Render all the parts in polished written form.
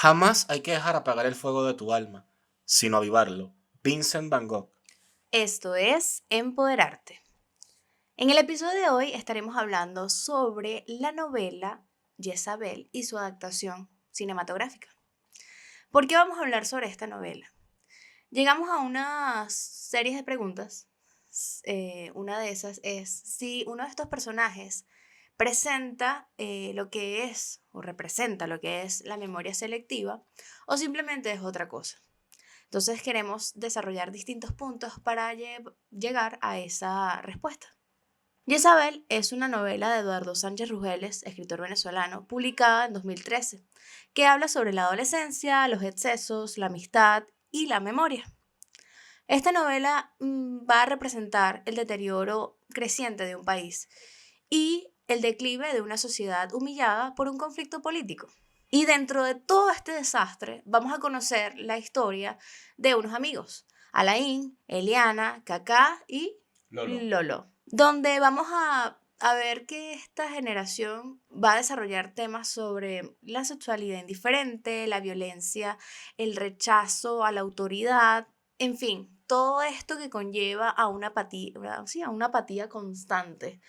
Jamás hay que dejar apagar el fuego de tu alma, sino avivarlo. Vincent Van Gogh. Esto es Empoderarte. En el episodio de hoy estaremos hablando sobre la novela Jezabel y su adaptación cinematográfica. ¿Por qué vamos a hablar sobre esta novela? Llegamos a una serie de preguntas. Una de esas es si uno de estos personajes presenta lo que es o representa lo que es la memoria selectiva o simplemente es otra cosa. Entonces queremos desarrollar distintos puntos para llegar a esa respuesta. Jezabel es una novela de Eduardo Sánchez Rugeles, escritor venezolano, publicada en 2013, que habla sobre la adolescencia, los excesos, la amistad y la memoria. Esta novela va a representar el deterioro creciente de un país y el declive de una sociedad humillada por un conflicto político. Y dentro de todo este desastre vamos a conocer la historia de unos amigos, Alain, Eliana, Kaká y Lolo. Lolo, donde vamos a ver que esta generación va a desarrollar temas sobre la sexualidad indiferente, la violencia, el rechazo a la autoridad, en fin, todo esto que conlleva a una apatía, sí, a una apatía constante.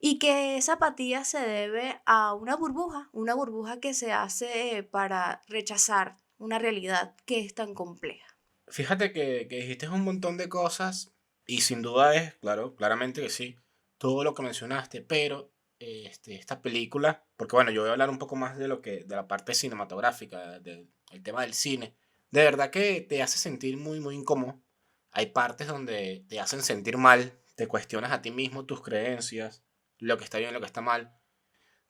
Y que esa apatía se debe a una burbuja que se hace para rechazar una realidad que es tan compleja. Fíjate que dijiste un montón de cosas y sin duda es, claro, claramente que sí, todo lo que mencionaste, pero esta película, porque bueno, yo voy a hablar un poco más de la parte cinematográfica, del el tema del cine, de verdad que te hace sentir muy, muy incómodo. Hay partes donde te hacen sentir mal, te cuestionas a ti mismo, tus creencias, lo que está bien, lo que está mal.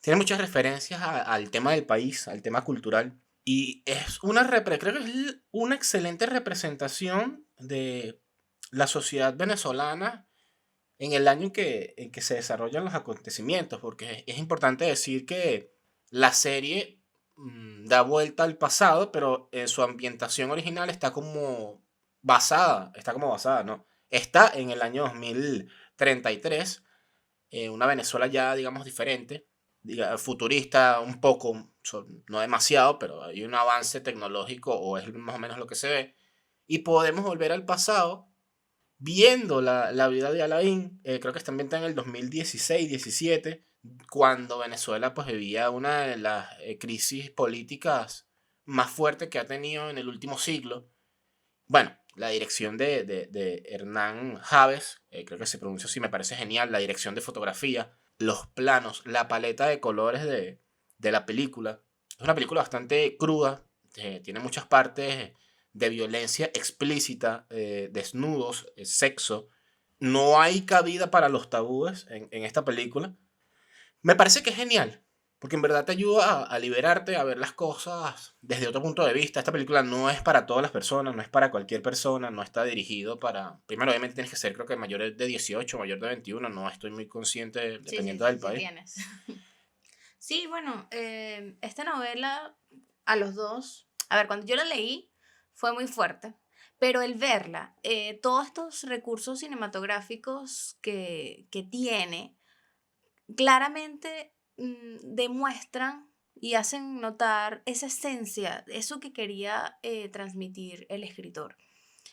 Tiene muchas referencias al tema del país, al tema cultural. Y es creo que es una excelente representación de la sociedad venezolana en el año en que se desarrollan los acontecimientos, porque es importante decir que la serie da vuelta al pasado, pero en su ambientación original está como basada, ¿no? Está en el año 2033, una Venezuela ya, digamos, diferente, futurista un poco, no demasiado, pero hay un avance tecnológico o es más o menos lo que se ve. Y podemos volver al pasado viendo la vida de Alain, creo que también está en el 2016-17, cuando Venezuela pues vivía una de las crisis políticas más fuertes que ha tenido en el último siglo. Bueno, la dirección de Hernán Javes, creo que se pronuncia así, me parece genial. La dirección de fotografía, los planos, la paleta de colores de la película. Es una película bastante cruda, tiene muchas partes de violencia explícita, desnudos, sexo. No hay cabida para los tabúes en esta película. Me parece que es genial, porque en verdad te ayuda a liberarte, a ver las cosas desde otro punto de vista. Esta película no es para todas las personas, no es para cualquier persona, no está dirigido para... Primero, obviamente tienes que ser, creo que mayor de 18, mayor de 21, no estoy muy consciente, Sí, sí, dependiendo sí, del sí país. tienes. Sí, bueno, esta novela a los dos, a ver, cuando yo la leí fue muy fuerte, pero el verla, todos estos recursos cinematográficos que tiene, claramente demuestran y hacen notar esa esencia, eso que quería transmitir el escritor.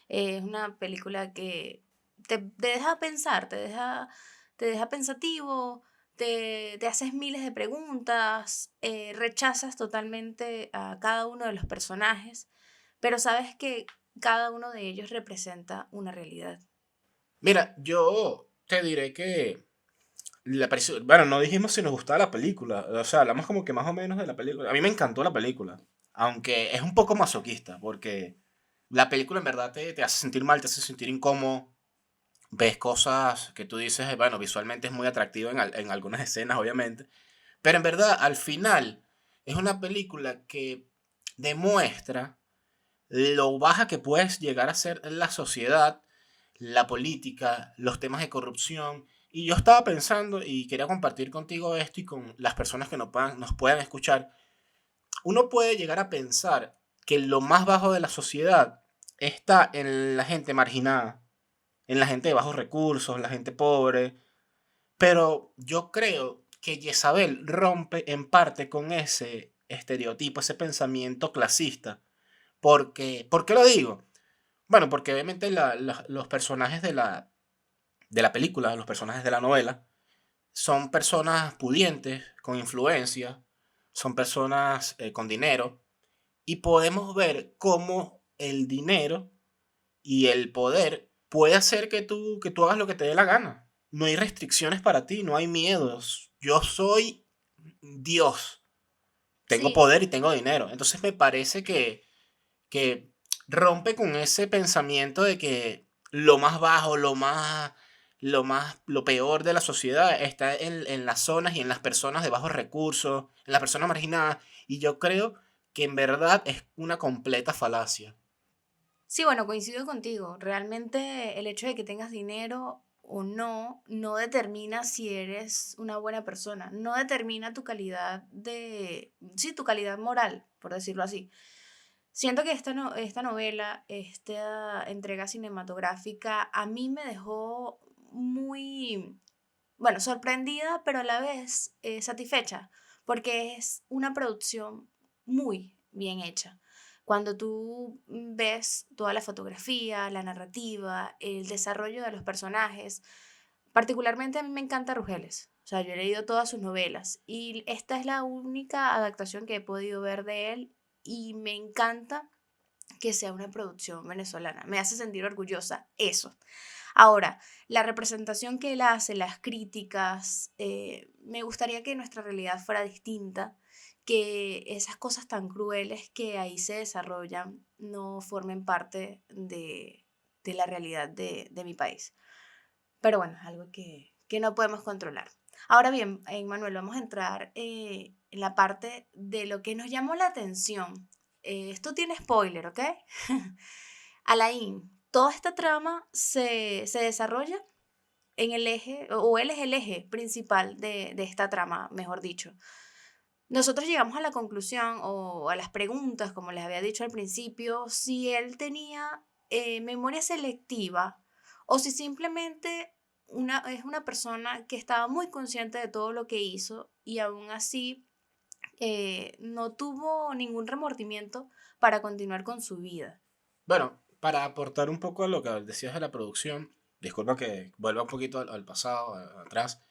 Es una película que te deja pensar, te deja pensativo, te haces miles de preguntas, rechazas totalmente a cada uno de los personajes, pero sabes que cada uno de ellos representa una realidad. Mira, yo te diré que... bueno, no dijimos si nos gustaba la película, o sea, hablamos como que más o menos de la película. A mí me encantó la película, aunque es un poco masoquista, porque la película en verdad te hace sentir mal, te hace sentir incómodo. Ves cosas que tú dices, bueno, visualmente es muy atractivo en algunas escenas, obviamente, pero en verdad, al final, es una película que demuestra lo baja que puedes llegar a ser la sociedad, la política, los temas de corrupción. Y yo estaba pensando y quería compartir contigo esto y con las personas que nos puedan escuchar. Uno puede llegar a pensar que lo más bajo de la sociedad está en la gente marginada, en la gente de bajos recursos, la gente pobre. Pero yo creo que Jezabel rompe en parte con ese estereotipo, ese pensamiento clasista. ¿Por qué lo digo? Bueno, porque obviamente los personajes de la película, los personajes de la novela, son personas pudientes, con influencia, son personas con dinero, y podemos ver cómo el dinero y el poder puede hacer que tú hagas lo que te dé la gana. No hay restricciones para ti, no hay miedos. Yo soy Dios, tengo Sí, poder y tengo dinero. Entonces me parece que rompe con ese pensamiento de que lo más bajo, lo peor de la sociedad está en las zonas y en las personas de bajos recursos, en las personas marginadas. Y yo creo que en verdad es una completa falacia. sí, bueno, coincido contigo. Realmente el hecho de que tengas dinero o no, no determina si eres una buena persona, no determina tu calidad sí, tu calidad moral, por decirlo así. Siento que esta novela, esta entrega cinematográfica, a mí me dejó muy, bueno, sorprendida, pero a la vez satisfecha, porque es una producción muy bien hecha. Cuando tú ves toda la fotografía, la narrativa, el desarrollo de los personajes, particularmente a mí me encanta Rugeles. O sea, yo he leído todas sus novelas y esta es la única adaptación que he podido ver de él y me encanta que sea una producción venezolana. Me hace sentir orgullosa eso. Ahora, la representación que él hace, las críticas, me gustaría que nuestra realidad fuera distinta, que esas cosas tan crueles que ahí se desarrollan no formen parte de la realidad de mi país. Pero bueno, es algo que no podemos controlar. Ahora bien, Manuel, vamos a entrar en la parte de lo que nos llamó la atención. Esto tiene spoiler, ¿ok? Alain, toda esta trama se desarrolla en el eje, o él es el eje principal de esta trama, mejor dicho. Nosotros llegamos a la conclusión o a las preguntas, como les había dicho al principio, si él tenía memoria selectiva o si simplemente es una persona que estaba muy consciente de todo lo que hizo y aún así no tuvo ningún remordimiento para continuar con su vida. Bueno, para aportar un poco a lo que decías de la producción, disculpa que vuelva un poquito al pasado, atrás.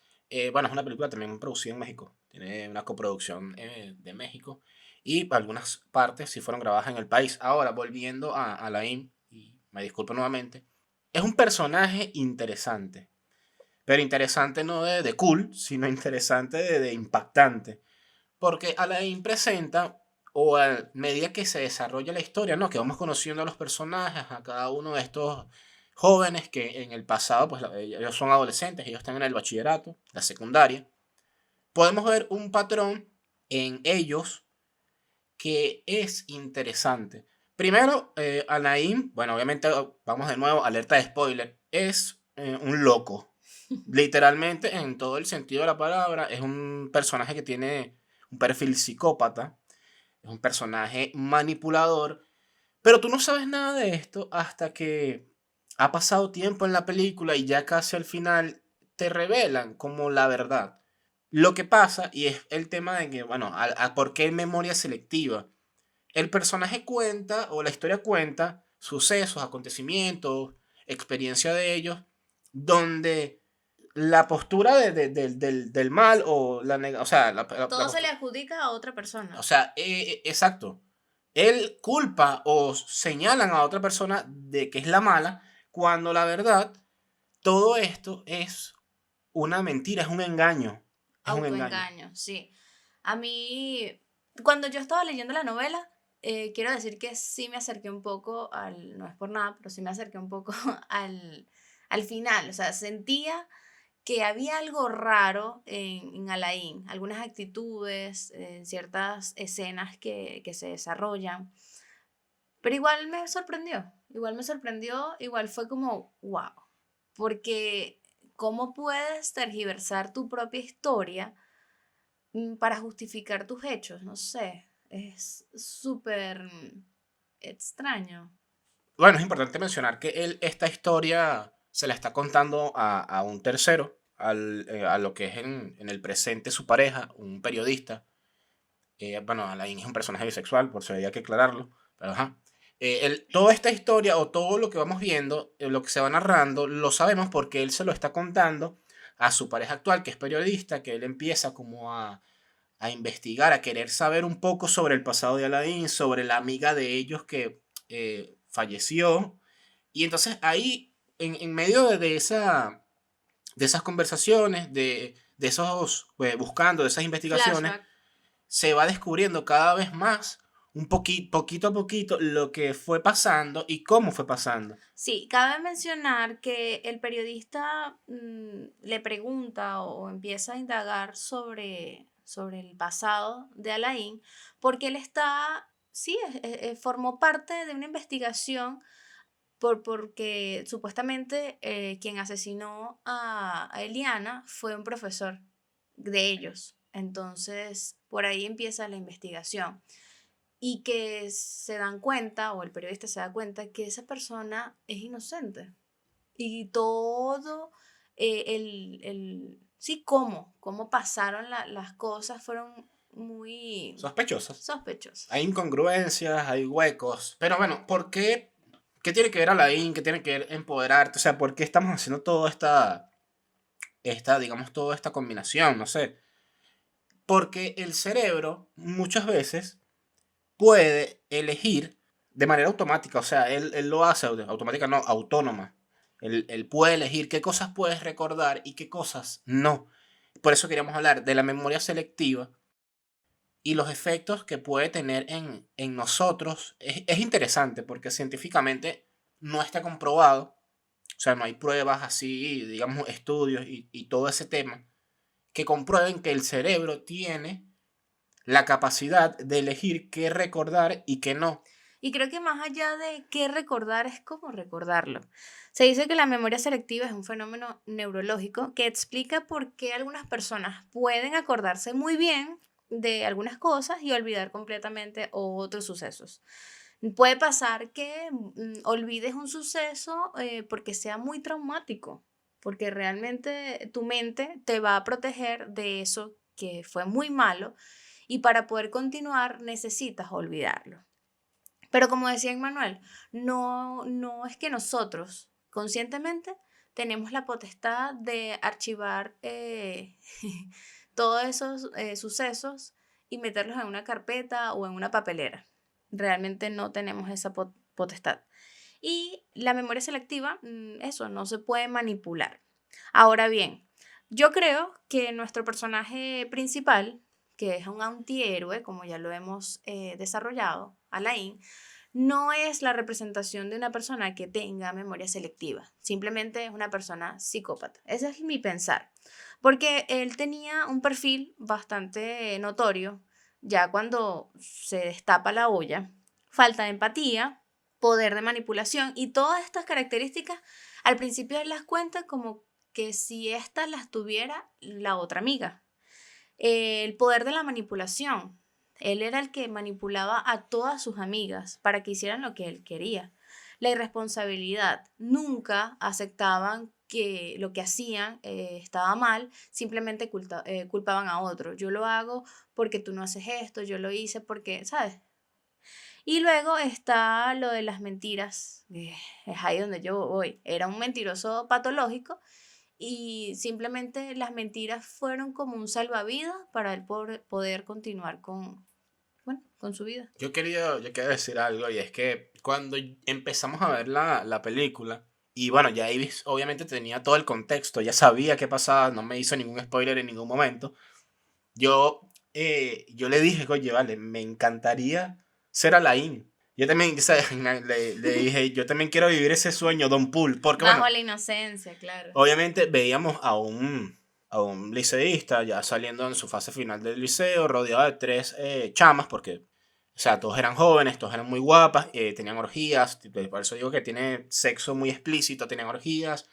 Bueno, es una película también producida en México. Tiene una coproducción de México y algunas partes sí fueron grabadas en el país. Ahora, volviendo a Laim, y me disculpo nuevamente, es un personaje interesante, pero interesante no de cool, sino interesante de impactante. Porque Alain presenta, o a medida que se desarrolla la historia, ¿no? Que vamos conociendo a los personajes, a cada uno de estos jóvenes que en el pasado, pues ellos son adolescentes, ellos están en el bachillerato, la secundaria. Podemos ver un patrón en ellos que es interesante. Primero, Alain, bueno, obviamente vamos de nuevo, alerta de spoiler, es un loco. Literalmente, en todo el sentido de la palabra, es un personaje que tiene un perfil psicópata, es un personaje manipulador, pero tú no sabes nada de esto hasta que ha pasado tiempo en la película y ya casi al final te revelan como la verdad. Lo que pasa, y es el tema de que, bueno, ¿por qué memoria selectiva? El personaje cuenta, o la historia cuenta, sucesos, acontecimientos, experiencia de ellos, donde la postura del mal o o sea, Todo se le adjudica a otra o persona. sea, exacto. Él culpa o señalan a otra persona de que es la mala, cuando la verdad, todo esto es una mentira, es un engaño. Es un engaño. Autoengaño, sí. A mí, cuando yo estaba leyendo la novela, quiero decir que sí me acerqué un poco no es por nada, pero sí me acerqué un poco al final. O sea, sentía que había algo raro en Alain, algunas actitudes, ciertas escenas que se desarrollan. Pero igual me sorprendió, igual fue como, wow, porque ¿cómo puedes tergiversar tu propia historia para justificar tus hechos? No sé, es súper extraño. Bueno, es importante mencionar que él, esta historia se la está contando a un tercero, a lo que es en el presente su pareja, un periodista. Bueno, Alain es un personaje bisexual, por si había que aclararlo, pero ajá. Toda esta historia o todo lo que vamos viendo, lo que se va narrando, lo sabemos porque él se lo está contando a su pareja actual, que es periodista, que él empieza como a investigar, a querer saber un poco sobre el pasado de Alain, sobre la amiga de ellos que falleció. Y entonces ahí, en medio de esas conversaciones, de esos, buscando, de esas investigaciones, Flashback. se va descubriendo cada vez más, poquito a poquito, lo que fue pasando y cómo fue pasando. Sí, cabe mencionar que el periodista le pregunta o empieza a indagar sobre el pasado de Alain, porque él está, sí, formó parte de una investigación porque supuestamente quien asesinó a Eliana fue un profesor de ellos. Entonces, por ahí empieza la investigación y que se dan cuenta, o el periodista se da cuenta, que esa persona es inocente. Y todo sí, cómo pasaron las cosas fueron muy Sospechosas. sospechosas. Hay incongruencias, hay huecos. Pero bueno, ¿por qué? ¿Qué tiene que ver Alain? ¿Qué tiene que ver empoderarte? O sea, ¿por qué estamos haciendo toda digamos, toda esta combinación? No sé. Porque el cerebro muchas veces puede elegir de manera automática, o sea, él lo hace automática, no, autónoma. Él puede elegir qué cosas puedes recordar y qué cosas no. Por eso queríamos hablar de la memoria selectiva y los efectos que puede tener en nosotros. Es interesante porque científicamente no está comprobado, o sea, no hay pruebas así, digamos, estudios y todo ese tema que comprueben que el cerebro tiene la capacidad de elegir qué recordar y qué no. Y creo que más allá de qué recordar es cómo recordarlo. Se dice que la memoria selectiva es un fenómeno neurológico que explica por qué algunas personas pueden acordarse muy bien de algunas cosas y olvidar completamente otros sucesos. Puede pasar que olvides un suceso porque sea muy traumático, porque realmente tu mente te va a proteger de eso que fue muy malo y para poder continuar necesitas olvidarlo. Pero como decía Emmanuel, no es que nosotros conscientemente tenemos la potestad de archivar todos esos sucesos y meterlos en una carpeta o en una papelera. Realmente no tenemos esa potestad. Y la memoria selectiva, eso, no se puede manipular. Ahora bien, yo creo que nuestro personaje principal, que es un antihéroe, como ya lo hemos desarrollado, Alain, no es la representación de una persona que tenga memoria selectiva, simplemente es una persona psicópata. Ese es mi pensar, porque él tenía un perfil bastante notorio, ya cuando se destapa la olla, falta de empatía, poder de manipulación y todas estas características, al principio él las cuenta como que si estas las tuviera la otra amiga. El poder de la manipulación. Él era el que manipulaba a todas sus amigas para que hicieran lo que él quería. La irresponsabilidad. Nunca aceptaban que lo que hacían estaba mal, simplemente culpaban a otro. Yo lo hago porque tú no haces esto, yo lo hice porque, ¿sabes? Y luego está lo de las mentiras. Es ahí donde yo voy. Era un mentiroso patológico y simplemente las mentiras fueron como un salvavidas para él poder continuar bueno, con su vida. Yo quería decir algo y es que cuando empezamos a ver la película, y bueno, ya Ibis obviamente tenía todo el contexto, ya sabía qué pasaba, no me hizo ningún spoiler en ningún momento. Yo le dije, oye, vale, me encantaría ser Alain. Yo también, ¿sabes? Le dije, yo también quiero vivir ese sueño, Don Pool. Porque Bajo bueno, la inocencia, claro. obviamente veíamos a un liceísta ya saliendo en su fase final del liceo, rodeado de tres chamas, porque, o sea, todos eran jóvenes, todos eran muy guapas, tenían orgías, por eso digo que tiene sexo muy explícito, tenían orgías,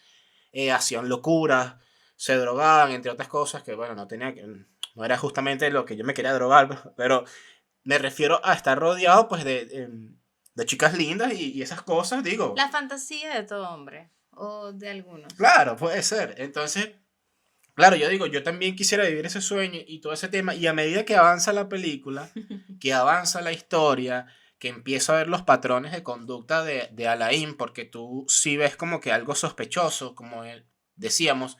hacían locuras, se drogaban, entre otras cosas, que bueno, no era justamente lo que yo me quería drogar, pero me refiero a estar rodeado pues de chicas lindas y esas cosas, digo, La fantasía de todo hombre, o de algunos. claro, puede ser. Entonces, Claro, yo digo, yo también quisiera vivir ese sueño y todo ese tema, y a medida que avanza la película, que avanza la historia, que empiezo a ver los patrones de conducta de Alain, porque tú sí ves como que algo sospechoso, como decíamos,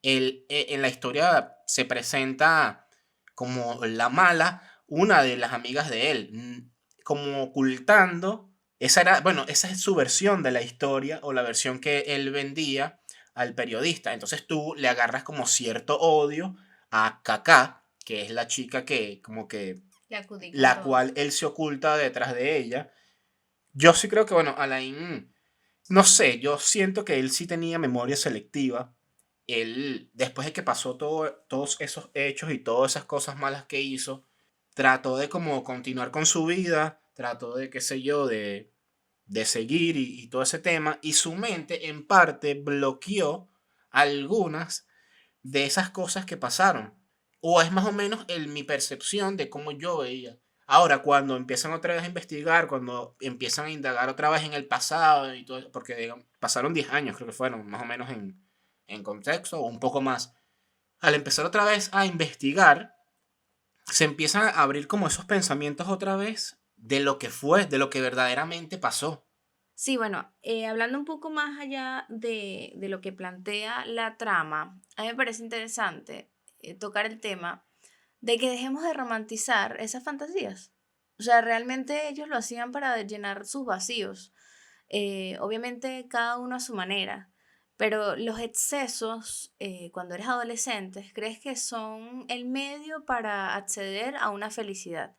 en la historia se presenta como la mala, una de las amigas de él, como ocultando, esa era, bueno, esa es su versión de la historia o la versión que él vendía al periodista. Entonces tú le agarras como cierto odio a Kaká, que es la chica que como que Le adjudican la todo. cual él se oculta detrás de ella. Yo sí creo que, bueno, Alain, no sé, yo siento que él sí tenía memoria selectiva. Él, después de que pasó todos esos hechos y todas esas cosas malas que hizo, trató de como continuar con su vida, trató de, qué sé yo, de seguir y todo ese tema, y su mente en parte bloqueó algunas de esas cosas que pasaron. O es más o menos mi percepción de cómo yo veía. Ahora, cuando empiezan otra vez a investigar, cuando empiezan a indagar otra vez en el pasado y todo eso, porque digamos, pasaron 10 años, creo que fueron, más o menos en contexto, o un poco más. Al empezar otra vez a investigar, se empiezan a abrir como esos pensamientos otra vez de lo que fue, de lo que verdaderamente pasó. Sí, bueno, hablando un poco más allá de lo que plantea la trama, a mí me parece interesante tocar el tema de que dejemos de romantizar esas fantasías. O sea, realmente ellos lo hacían para llenar sus vacíos. Obviamente cada uno a su manera, pero los excesos, cuando eres adolescente, crees que son el medio para acceder a una felicidad.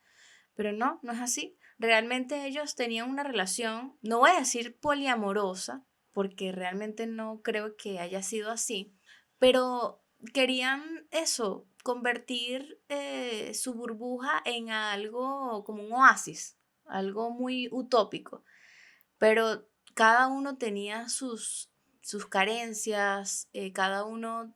Pero no, no es así. Realmente ellos tenían una relación, no voy a decir poliamorosa, porque realmente no creo que haya sido así, pero querían eso, convertir su burbuja en algo como un oasis, algo muy utópico, pero cada uno tenía sus carencias, cada uno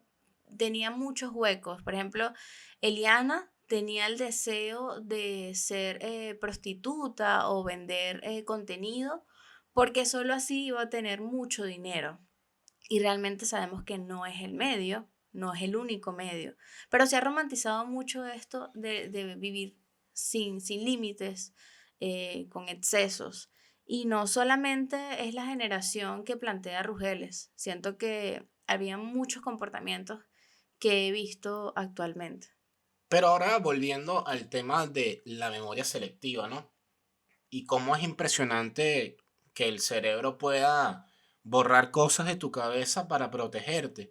tenía muchos huecos. Por ejemplo, Eliana tenía el deseo de ser prostituta o vender contenido porque solo así iba a tener mucho dinero. Y realmente sabemos que no es el medio, no es el único medio. Pero se ha romantizado mucho esto de vivir sin límites, con excesos. Y no solamente es la generación que plantea Rugeles, siento que había muchos comportamientos que he visto actualmente. Pero ahora volviendo al tema de la memoria selectiva, ¿no? Y cómo es impresionante que el cerebro pueda borrar cosas de tu cabeza para protegerte.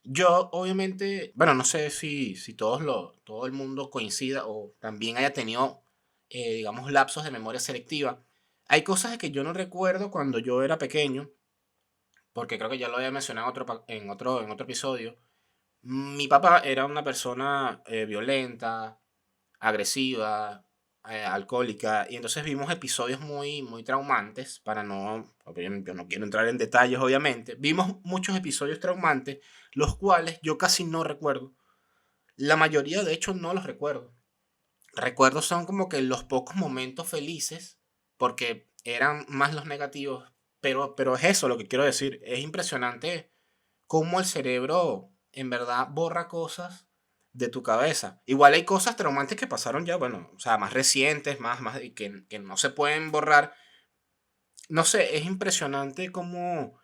Yo, obviamente, bueno, no sé si todo el mundo coincida o también haya tenido, digamos, lapsos de memoria selectiva. Hay cosas que yo no recuerdo cuando yo era pequeño, porque creo que ya lo había mencionado en otro episodio. Mi papá era una persona violenta, agresiva, alcohólica, y entonces vimos episodios muy traumantes, yo no quiero entrar en detalles obviamente, vimos muchos episodios traumantes, los cuales yo casi no recuerdo, la mayoría de hecho no los recuerdo, recuerdo son como que los pocos momentos felices, porque eran más los negativos, pero es eso lo que quiero decir, es impresionante cómo el cerebro en verdad borra cosas de tu cabeza. Igual hay cosas traumantes que pasaron ya, bueno, o sea, más recientes, más y que no se pueden borrar. No sé, es impresionante cómo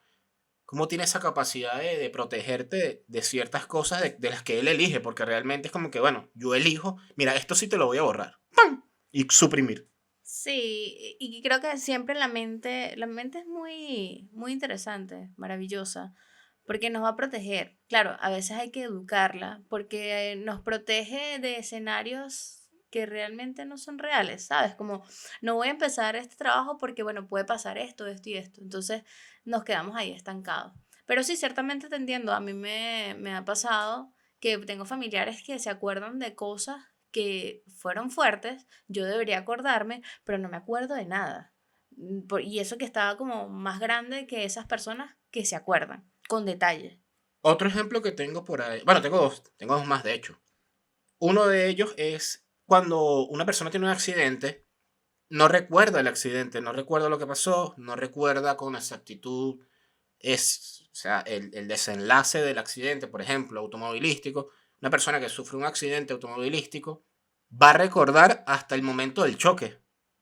tiene esa capacidad de protegerte de ciertas cosas de las que él elige, porque realmente es como que, bueno, yo elijo, mira, esto sí te lo voy a borrar. ¡Pam! Y suprimir. Sí, y creo que siempre la mente es muy interesante, maravillosa, porque nos va a proteger. Claro, a veces hay que educarla, porque nos protege de escenarios que realmente no son reales, ¿sabes? Como no voy a empezar este trabajo porque, bueno, puede pasar esto, esto y esto. Entonces nos quedamos ahí estancados. Pero sí, ciertamente te entiendo. A mí me ha pasado que tengo familiares que se acuerdan de cosas que fueron fuertes, yo debería acordarme, pero no me acuerdo de nada. Y eso que estaba como más grande que esas personas que se acuerdan, con detalle. Otro ejemplo que tengo por ahí, bueno, tengo dos más de hecho. Uno de ellos es cuando una persona tiene un accidente, no recuerda el accidente, no recuerda lo que pasó, no recuerda con exactitud o sea, el desenlace del accidente, por ejemplo, automovilístico. Una persona que sufre un accidente automovilístico va a recordar hasta el momento del choque,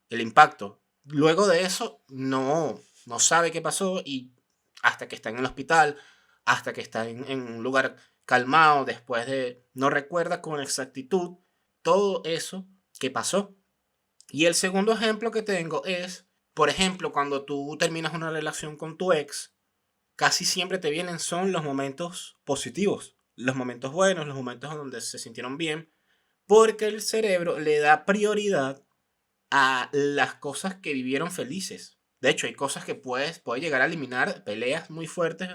el impacto. Luego de eso, no sabe qué pasó y hasta que está en el hospital, hasta que está en un lugar calmado, después de, no recuerda con exactitud todo eso que pasó. Y el segundo ejemplo que tengo es, por ejemplo, cuando tú terminas una relación con tu ex, casi siempre te vienen son los momentos positivos, los momentos buenos, los momentos donde se sintieron bien, porque el cerebro le da prioridad a las cosas que vivieron felices. De hecho, hay cosas que puede llegar a eliminar, peleas muy fuertes,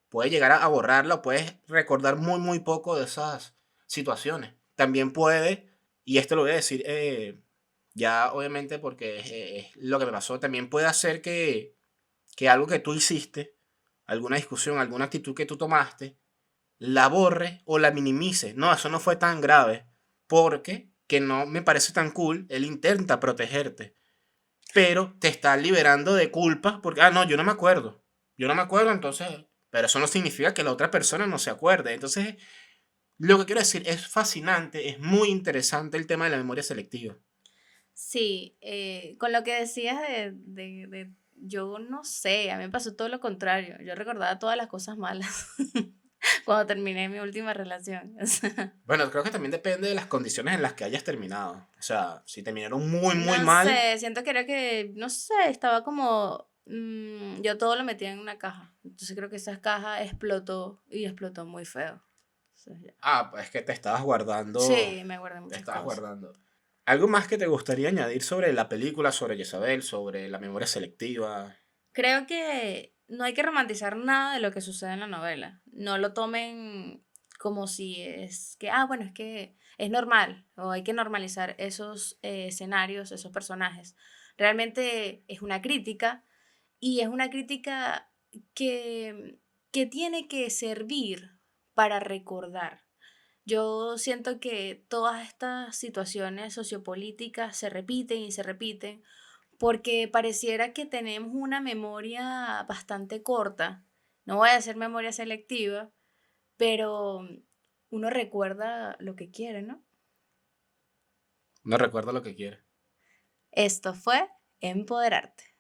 puede llegar a borrarla o puedes recordar muy, muy poco de esas situaciones. También puede, y esto lo voy a decir ya obviamente porque es lo que me pasó, también puede hacer que algo que tú hiciste, alguna discusión, alguna actitud que tú tomaste, la borre o la minimice. No, eso no fue tan grave, porque que no me parece tan cool, él intenta protegerte, pero te está liberando de culpa porque, no, yo no me acuerdo, entonces, pero eso no significa que la otra persona no se acuerde. Entonces, lo que quiero decir es fascinante, es muy interesante el tema de la memoria selectiva. Sí, con lo que decías yo no sé, a mí me pasó todo lo contrario. Yo recordaba todas las cosas malas cuando terminé mi última relación. O sea, Bueno, creo que también depende de las condiciones en las que hayas terminado. O sea, si terminaron muy, muy no mal, sé, siento que era que, no sé, estaba como, yo todo lo metía en una caja. Entonces creo que esa caja explotó y explotó muy feo. Entonces, ya. pues es que Sí, me guardé te muchas estabas cosas. guardando. ¿Algo más que te gustaría añadir sobre la película, sobre Jezabel, sobre la memoria selectiva? Creo que no hay que romantizar nada de lo que sucede en la novela. No lo tomen como si es que, bueno, es que es normal o hay que normalizar esos escenarios, esos personajes. Realmente es una crítica y es una crítica que, que tiene que servir para recordar. Yo siento que todas estas situaciones sociopolíticas se repiten y se repiten porque pareciera que tenemos una memoria bastante corta. No voy a hacer memoria selectiva, pero uno recuerda lo que quiere, ¿no? No recuerdo lo que quiere. Esto fue Empoderarte.